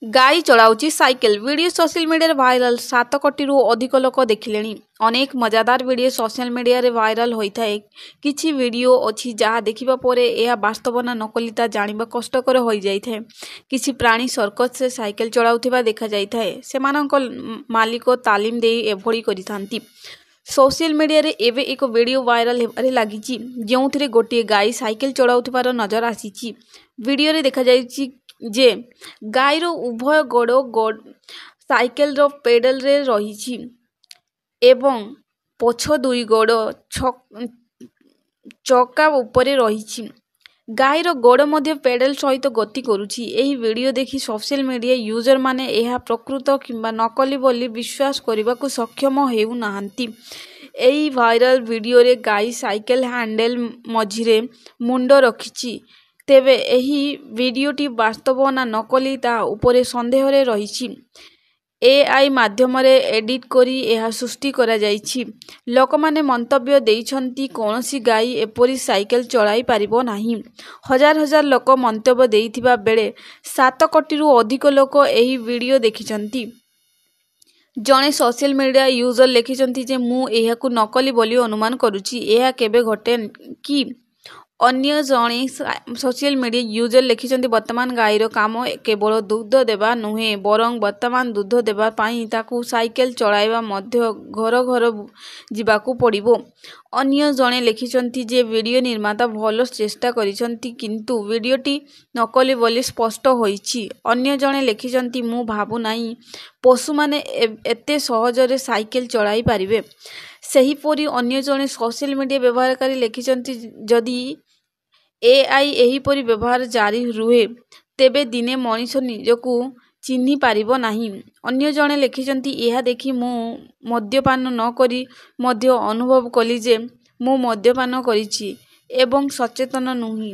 गाई चलाउची cycle video social media viral 7 कोटी रु अधिक लोक देखिले। अनेक मजादार वीडियो सोशल मीडिया रे भाइराल होता है। किछि वीडियो अच्छी जहाँ देखिबा परे यह वास्तव ना नकलिता जानिबा कष्टकर हो जाइए। किछि प्राणी सर्कस से साइकेल चलाउथिबा देखा जाइए। सेमानक मालिक तालीम दे एभଳି करिथांती। सोशल मीडिया रे एवे एक वीडियो वायरल हेबारे लागिछि जोंथिरे गोटे गाई साइकेल चलाउथिबार नजर आसीछि। वीडियो रे देखा जाइछि जे गाईर उभय गोड़ साइकेल रो पेडल रे रहिछि एवं पछ दुई गोड़ चक्का उपरे रहिछि। गाईर गोड़ मध्य पेडल सहित गति करुछि। एही वीडियो देखि सोशल मीडिया यूजर माने एहा प्रकृत किंबा नकली बोली विश्वास करबाकू सक्षम हेउ नाहंती। एही वायरल वीडियो रे गाई साइकेल हैंडल मझिरे मुंड रखिछि। तेबे एही वीडियोटी वास्तव ना नकली ता उपरे संदेह रे रहिछि। एआई माध्यम रे एडिट करी एहा सृष्टि करा जाइछि। लोकमाने मंतव्य देइछंती कोनोसी गाई एपरी साइकेल चलाई पारिबो नाही। हजार हजार लोक मंतव्य देइथिबा बेले 7 कोटी रु अधिक लोक एही वीडियो देखिछंती। जणे सोशल मीडिया यूजर लिखिछंती जे मु एहाकू नकली बोली अनुमान करूछि। एहा केबे घटे कि अन्य जणे सोशल मीडिया यूजर लिखिछंती वर्तमान गाईर काम केवल दूध देवा नुहे बरं वर्तमान दूध देवा पाई ताकू साइकेल चलाइबा मध्य घर घर जिबाकू पड़िबो। अन्य जणे लिखिछंती जे वीडियो निर्माता भल चेष्टा करिछंती किंतु वीडियोटी नकली बोली स्पष्ट होईछि। अन्य जणे लिखिछंती मु भाबु नाही पशु माने एते सहजरे साइकेल चलाई पारिबे। सेहीपरि अन्य जणे सोशल मीडिया व्यवहारकारी लिखिछंती जदि एआई एहीपरि व्यवहार जारी रुहे तेबे दिने मनीष निजकू चिन्हि पारिबो नाही। अन्य जणे लिखिछंती एहा देखि मु मद्यपान न करी मध्य अनुभव कली जे मु मद्यपान करिछि एवं सचेतन नुही।